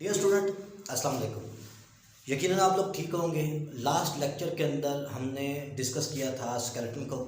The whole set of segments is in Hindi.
डियर स्टूडेंट, अस्सलाम वालेकुम। यकीनन आप लोग ठीक होंगे। लास्ट लेक्चर के अंदर हमने डिस्कस किया था स्केलेटन को,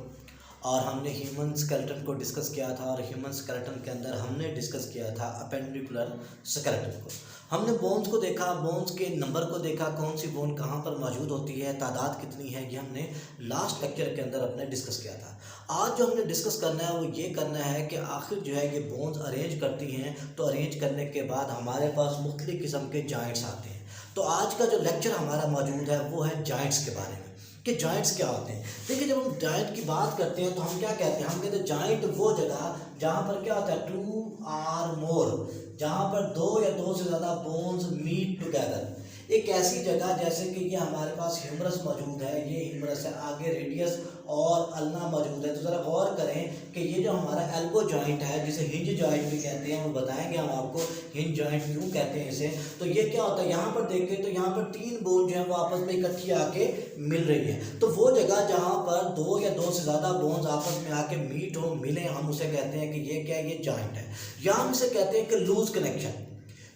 और हमने ह्यूमन स्केलेटन को डिस्कस किया था, और ह्यूमन स्केलेटन के अंदर हमने डिस्कस किया था अपेंडिकुलर स्केलेटन को। हमने बोन्स को देखा, बोन्स के नंबर को देखा, कौन सी बोन कहाँ पर मौजूद होती है, तादाद कितनी है, ये हमने लास्ट लेक्चर के अंदर अपने डिस्कस किया था। आज जो हमने डिस्कस करना है वो ये करना है कि आखिर जो है ये बोन्स अरेंज करती हैं, तो अरेंज करने के बाद हमारे पास मुख्तलिफ किस्म के जॉइंट्स आते हैं। तो आज का जो लेक्चर हमारा मौजूद है वो है जॉइंट्स के बारे में, कि जॉइंट्स क्या होते हैं। देखिए, जब हम जॉइंट की बात करते हैं तो हम क्या कहते हैं, हम कहते हैं जॉइंट वो जगह जहाँ पर क्या होता है, टू आर मोर, जहाँ पर दो या दो से ज़्यादा बोन्स मीट टुगेदर। एक ऐसी जगह जैसे कि ये हमारे पास ह्यूमरस मौजूद है, ये ह्यूमरस है, आगे रेडियस और अल्ना मौजूद है। तो ज़रा गौर करें कि ये जो हमारा एल्बो जॉइंट है, जिसे हिंज जॉइंट भी कहते हैं, वो बताएंगे हम आपको हिंज जॉइंट क्यों कहते हैं इसे। तो ये क्या होता है, यहाँ पर देखें तो यहाँ पर तीन बोन जो है वो आपस में इकट्ठी आके मिल रही है। तो वो जगह जहाँ पर दो या दो से ज़्यादा बोन्स आपस में आके मीट हो, मिले, हम उसे कहते हैं कि ये क्या है, ये जॉइंट है। या हम इसे कहते हैं कि लूज कनेक्शन।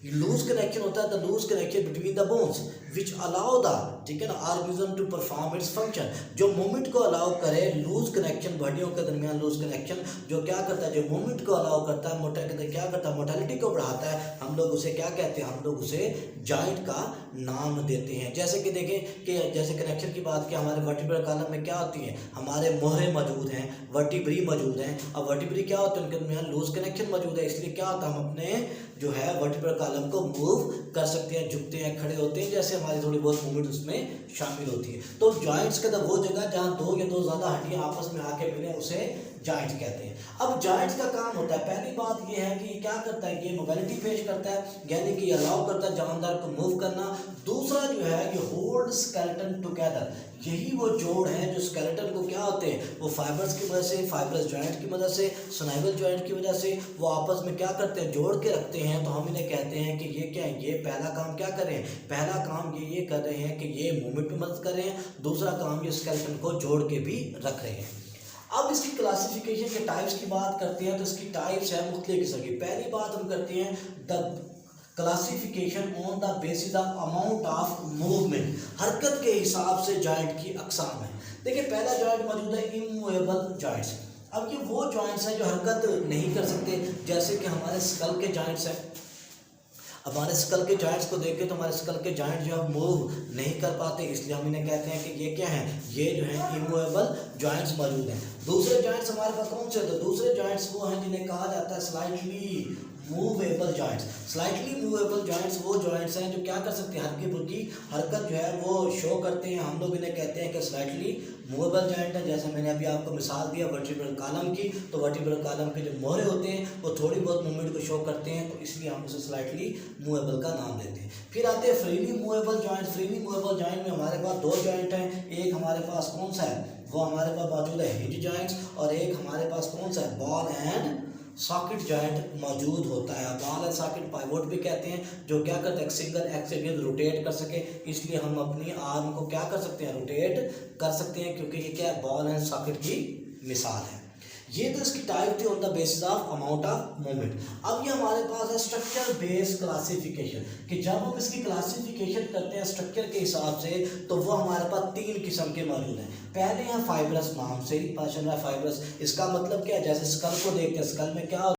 लूज कनेक्शन होता है the loose connection between the bones which allow the, ठीक है ना, organism to perform its function. जो मूवमेंट को अलाउ करे, लूज कनेक्शन, हड्डियों के दरमियान लूज कनेक्शन जो क्या करता है, जो मूवमेंट को अलाउ करता है, क्या करता है, मोटालिटी को बढ़ाता है, हम लोग उसे क्या कहते हैं, हम लोग उसे जॉइंट का नाम देते हैं। जैसे कि देखें कि जैसे कनेक्शन की बात की, हमारे वर्टिब्रल कॉलम में क्या होती है, हमारे मोहरे मौजूद हैं, वर्टिब्री मौजूद हैं। अब वर्टिब्री क्या होते हैं, उनके दरमियान लूज कनेक्शन मौजूद है, इसलिए क्या होता है, हम अपने जो है वर्टिब्रल कॉलम को मूव कर सकते हैं, झुकते हैं, खड़े होते हैं, जैसे हमारी थोड़ी बहुत मूवमेंट उसमें शामिल होती है। तो जॉइंट्स का वो जगह जहाँ दो या दो ज़्यादा हड्डियाँ आपस में आके मिले उसे जॉइंट्स कहते हैं। अब जॉइंट्स का काम होता है, पहली बात ये है कि ये क्या करता है, ये मोबिलिटी पेश करता है, यानी कि अलाउ करता है जानदार को मूव करना। दूसरा जो है ये होल्ड स्केलेटन टुगेदर, यही वो जोड़ है जो स्केलेटन को क्या होते हैं, वो फाइबर्स की वजह से, फाइबरस जॉइंट की वजह से, स्नाइवल जॉइंट की वजह से वो आपस में क्या करते हैं, जोड़ के रखते हैं। तो हम इन्हें कहते हैं कि ये क्या है, ये पहला काम क्या कर रहे हैं, पहला काम ये कर रहे हैं कि ये मूवमेंट में मदद कर रहे हैं, दूसरा काम ये स्केलेटन को जोड़ के भी रख रहे हैं। अब इसकी क्लासिफिकेशन के टाइप्स की बात करते हैं तो इसकी टाइप्स है मुख्तलिफ किस्म की। पहली बात हम करते हैं the classification on the basis of amount of movement, हरकत के हिसाब से जॉइंट की अकसाम है। देखिए, पहला जॉइंट मौजूद है इमूवेबल जॉइंट्स। अब ये वो जॉइंट्स हैं जो हरकत नहीं कर सकते, जैसे कि हमारे स्कल के जॉइंट्स हैं। हमारे स्कल के जॉइंट्स को देखें तो हमारे स्कल के जॉइंट जो है मूव नहीं कर पाते, इसलिए हम इन्हें कहते हैं कि ये क्या है, ये जो है इमूवेबल जॉइंट्स मौजूद हैं। दूसरे जॉइंट्स हमारे पास कौन से, तो दूसरे जॉइंट्स वो हैं जिन्हें कहा जाता है slightly movable joints. Slightly movable joints वो जॉइंट्स हैं जो क्या कर सकते हैं, हल्की फुल्की हरकत जो है वो शो करते हैं, हम लोग इन्हें कहते हैं कि स्लाइटली मूवेबल जॉइंट है। जैसे मैंने अभी आपको मिसाल दिया वर्टिब्रल कॉलम की, तो वर्टिब्रल कॉलम के जो मोहरे होते हैं वो थोड़ी बहुत मूवमेंट को शो करते हैं, तो इसलिए हम उसे स्लाइटली मूवेबल का नाम देते हैं। फिर आते हैं freely movable joint. Freely movable joint में हमारे पास दो जॉइंट हैं, एक हमारे पास कौन सा है, वो हमारे पास मौजूद है हिंज जॉइंट्स, और एक हमारे पास कौन सा है, बॉल एंड सॉकेट जॉइंट मौजूद होता है। बॉल एंड सॉकेट पाइवोट भी कहते हैं, जो क्या करते हैं, सिंगल एक्सिस रोटेट कर सके, इसलिए हम अपनी आर्म को क्या कर सकते हैं, रोटेट कर सकते हैं, क्योंकि ये क्या है, बॉल एंड सॉकेट की मिसाल है। ये तो इसकी टाइप थी on the basis of amount of movement. अब ये हमारे पास है स्ट्रक्चर बेस्ड क्लासिफिकेशन, कि जब हम इसकी क्लासिफिकेशन करते हैं स्ट्रक्चर के हिसाब से, तो वो हमारे पास तीन किस्म के मौजूद हैं। पहले हैं फाइब्रस, नाम से ही पता चल रहा है फाइब्रस। इसका मतलब क्या है, जैसे स्कल को देखते हैं, स्कल में क्या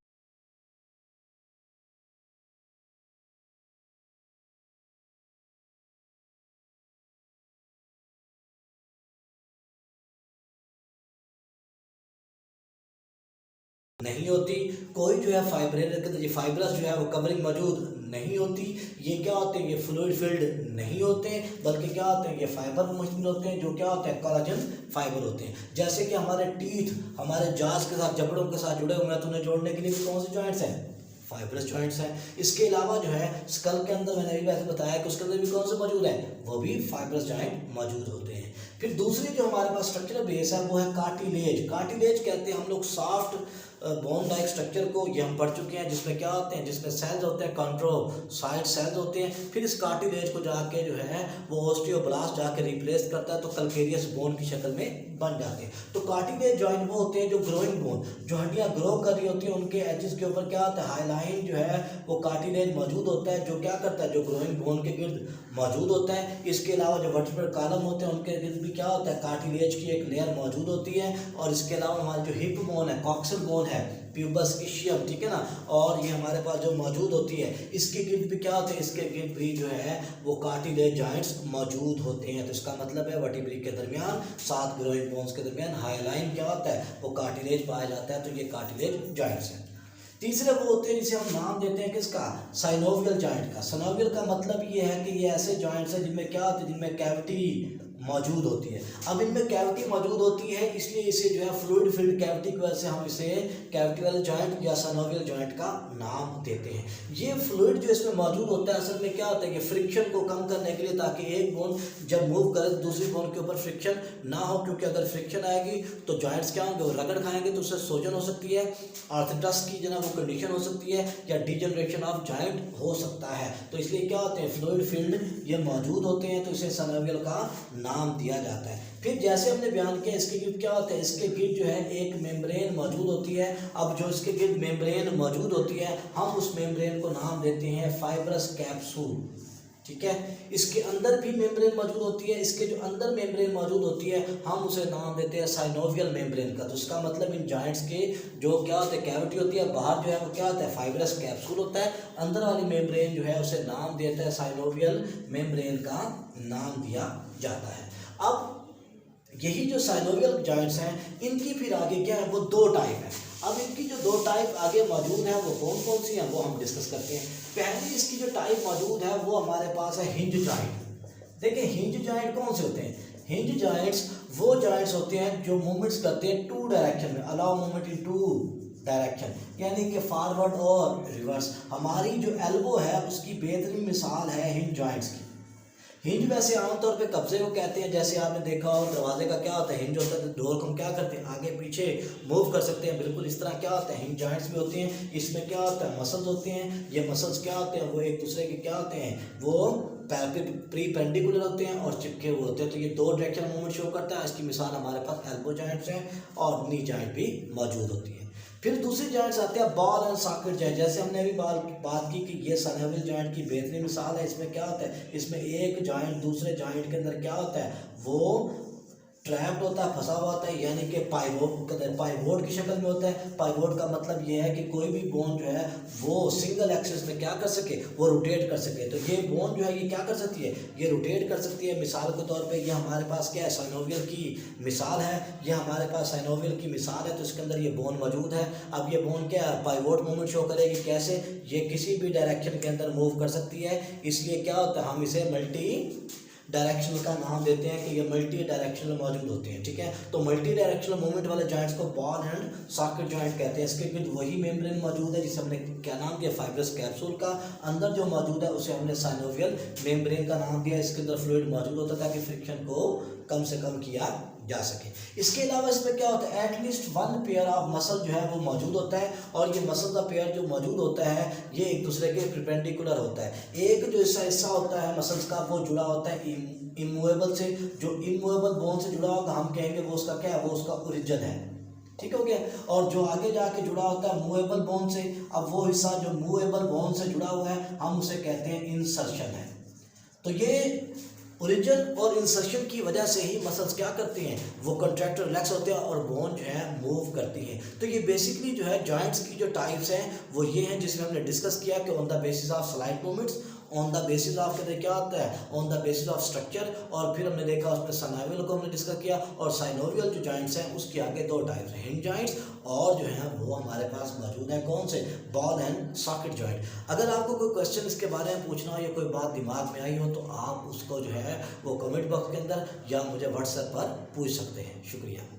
नहीं होती, कोई जो है फाइब्रस जो है वो कवरिंग मौजूद नहीं होती। ये क्या होते हैं, ये फ्लूइड फिल्ड नहीं होते, बल्कि क्या होते हैं, ये फाइबर मुश्किल होते हैं, जो क्या होते हैं, कोलाजन फाइबर होते हैं। जैसे कि हमारे टीथ हमारे जाज के साथ, जबड़ों के साथ जुड़े हुए हैं, तो उन्हें जोड़ने के लिए भी कौन से जॉइंट्स हैं, फाइब्रस जॉइंट्स हैं। इसके अलावा जो है स्कल के अंदर मैंने भी वैसे बताया कि उसके अंदर भी कौन से मौजूद हैं, वो भी फाइब्रस जॉइंट मौजूद होते हैं। फिर दूसरी जो हमारे पास स्ट्रक्चरल बेस है वो है कार्टिलेज। कार्टिलेज कहते हैं हम लोग सॉफ्ट बोन लाइक स्ट्रक्चर को ये हम पढ़ चुके हैं, जिसमें क्या होते हैं, जिसमें सेल्स होते हैं, कंट्रोसाइट सेल्स होते हैं। फिर इस कार्टिलेज को जाके जो है वो ऑस्टियोब्लास्ट जाके रिप्लेस करता है, तो कैल्केरियस बोन की शक्ल में बन जाते हैं। तो कार्टिलेज जॉइंट वो होते हैं जो ग्रोइंग बोन, जो हड्डियां ग्रो कर रही होती हैं, उनके एजेस के ऊपर क्या होता है, हाईलाइन जो है वो कार्टिलेज मौजूद होता है, जो क्या करता है, जो ग्रोइंग बोन के गिर्द मौजूद होता है। इसके अलावा जो वर्टिब्रल कॉलम होते हैं उनके गिर्द भी क्या होता है, कार्टिलेज की एक लेयर मौजूद होती है। और इसके अलावा हमारी जो हिप बोन है, कॉक्सिल बोन है, प्यूबस इशियम, ठीक है ना, और ये हमारे पास जो मौजूद होती है, इसके गिर्द भी क्या होते हैं, इसके गिर्द भी जो है वो कार्टिलेज जॉइंट्स मौजूद होते हैं। तो इसका मतलब है वर्टिब्री के दरमियान 7 ग्रोइंग बोन्स के दरमियान हाईलाइन क्या होता है, वो कार्टिलेज पाया जाता है। तो ये कार्टिलेज जॉइंट्स हैं। तीसरे वो होते हैं जिसे हम नाम देते हैं किसका, साइनोवियल जॉइंट का। साइनोवियल का मतलब ये है कि ये ऐसे जॉइंट्स हैं जिनमें क्या होते हैं, जिनमें कैविटी मौजूद होती है। अब इनमें कैविटी मौजूद होती है, इसलिए इसे जो है फ्लूइड फिल्ड कैविटी की वजह से हम इसे कैविटी वाले जॉइंट या साइनोवियल जॉइंट का नाम देते हैं। ये फ्लूइड जो इसमें मौजूद होता है, असल में क्या होता है कि फ्रिक्शन को कम करने के लिए, ताकि एक बोन जब मूव करे तो दूसरी बोन के ऊपर फ्रिक्शन ना हो, क्योंकि अगर फ्रिक्शन आएगी तो जॉइंट्स क्या होंगे, वो रगड़ खाएंगे, तो उससे सोजन हो सकती है, आर्थराइटिस की जो है वो कंडीशन हो सकती है, या डिजनरेशन ऑफ जॉइंट हो सकता है। तो इसलिए क्या होते हैं, फ्लूइड फील्ड ये मौजूद होते हैं, तो इसे साइनोवियल का नाम दिया जाता है। फिर जैसे हमने बयान किया, इसके गिर्द क्या होता है, इसके गिर्द जो है एक मेम्ब्रेन मौजूद होती है। अब जो इसके गिर्द मेम्ब्रेन मौजूद होती है, हम उस मेम्ब्रेन को नाम देते हैं फाइब्रस कैप्सूल, ठीक है। इसके अंदर भी मेम्ब्रेन मौजूद होती है, इसके जो अंदर मेम्ब्रेन मौजूद होती है हम उसे नाम देते हैं साइनोवियल मेम्ब्रेन का। तो इसका मतलब इन जॉइंट्स के जो क्या होते हैं, कैविटी होती है, बाहर जो है वो क्या होता है, फाइब्रस कैप्सूल होता है, अंदर वाली मेम्ब्रेन जो है उसे नाम देता है साइनोवियल मेम्ब्रेन का नाम दिया जाता है। अब यही जो साइनोवियल जॉइंट्स हैं, इनकी फिर आगे क्या है, वो 2 टाइप है। अब इनकी जो 2 टाइप आगे मौजूद हैं वो कौन कौन सी हैं, वो हम डिस्कस करते हैं। पहली इसकी जो टाइप मौजूद है वो हमारे पास है हिंज जॉइंट। देखिए हिंज जॉइंट कौन से होते हैं, हिंज जॉइंट्स वो जॉइंट्स होते हैं जो मूवमेंट्स करते हैं 2 डायरेक्शन में, अलाउ मूवमेंट इन 2 डायरेक्शन, यानी कि फॉरवर्ड और रिवर्स। हमारी जो एल्बो है उसकी बेहतरीन मिसाल है हिंज जॉइंट्स की। हिंज वैसे आमतौर पे कब्जे को कहते हैं, जैसे आपने देखा हो दरवाजे का क्या होता है, हिंज होता है, तो डोर को हम क्या करते हैं, आगे पीछे मूव कर सकते हैं। बिल्कुल इस तरह क्या होता है, हिंज जॉइंट्स भी होते हैं। इसमें क्या होता है, मसल्स होते हैं। ये मसल्स क्या होते हैं, वो एक दूसरे के क्या होते हैं, वो प्रीपेंडिकुलर होते हैं और चिपके हुए होते हैं। तो ये 2 डायरेक्शन मूवमेंट शो करता है। इसकी मिसाल हमारे पास एल्बो जॉइंट्स हैं और नी जॉइंट भी मौजूद होती है। फिर दूसरे जॉइंट्स आते हैं बॉल एंड सॉकेट जॉइंट। जैसे हमने अभी बात की कि ये साइनोवियल जॉइंट की बेहतरीन मिसाल है। इसमें क्या होता है, इसमें एक जॉइंट दूसरे जॉइंट के अंदर क्या होता है, वो ट्रैप्ड होता है, फंसा हुआ होता है, यानी कि पाइवोट की शक्ल में होता है। पाइवोट का मतलब ये है कि कोई भी बोन जो है वो सिंगल एक्सिस में क्या कर सके, वो रोटेट कर सके। तो ये बोन जो है ये क्या कर सकती है, ये रोटेट कर सकती है। मिसाल के तौर पे ये हमारे पास क्या है, साइनोवियल की मिसाल है। ये हमारे पास साइनोवियल की मिसाल है, तो इसके अंदर ये बोन मौजूद है। अब ये बोन क्या है, पाइवोट मूवमेंट शो करेगी। कैसे, ये किसी भी डायरेक्शन के अंदर मूव कर सकती है। इसलिए क्या होता है, हम इसे मल्टी डायरेक्शनल का नाम देते हैं कि ये मल्टी डायरेक्शनल मौजूद होते हैं, ठीक है। तो मल्टी डायरेक्शनल मूवमेंट वाले जॉइंट्स को बॉल एंड सॉकेट जॉइंट कहते हैं। इसके गिर्द वही मेम्ब्रेन मौजूद है जिसे हमने क्या नाम दिया, फाइब्रस कैप्सूल का। अंदर जो मौजूद है उसे हमने साइनोवियल मेम्ब्रेन का नाम दिया। इसके अंदर फ्लूइड मौजूद होता है ताकि फ्रिक्शन को कम से कम किया जा सके। इसके अलावा इसमें क्या होता है, एटलीस्ट 1 पेयर ऑफ मसल जो है वो मौजूद होता है। और ये मसल का पेयर जो मौजूद होता है ये एक दूसरे के परपेंडिकुलर होता है। एक जो हिस्सा होता है मसल्स का वो जुड़ा होता है इमूवेबल से। जो इमूवेबल बोन से जुड़ा होगा हम कहेंगे वो उसका क्या है, वो उसका ओरिजिन है, ठीक हो गया। और जो आगे जाके जुड़ा होता है मूवेबल बोन से, अब वो हिस्सा जो मूवेबल बोन से जुड़ा हुआ है हम उसे कहते हैं इंसर्शन है। तो ये ओरिजिन और इंसर्शन की वजह से ही मसल्स क्या करते हैं, वो कंट्रैक्ट रिलैक्स होते हैं और बोन जो है मूव करती है। तो ये बेसिकली जो है जॉइंट्स की जो टाइप्स हैं वो ये हैं जिसमें हमने डिस्कस किया कि on the basis of slide movements, on the basis of कहते क्या होता है, on the basis of structure. और फिर हमने देखा उसमें साइनोवियल को हमने डिस्कस किया। और साइनोवियल जो जॉइंट्स हैं उसके आगे 2 टाइप्स हैं, हिंज जॉइंट्स और जो है वो हमारे पास मौजूद हैं कौन से, बॉल एंड सॉकेट जॉइंट। अगर आपको कोई क्वेश्चन इसके बारे में पूछना हो या कोई बात दिमाग में आई हो तो आप उसको जो है वो कमेंट बॉक्स के अंदर या मुझे व्हाट्सएप पर पूछ सकते हैं। शुक्रिया।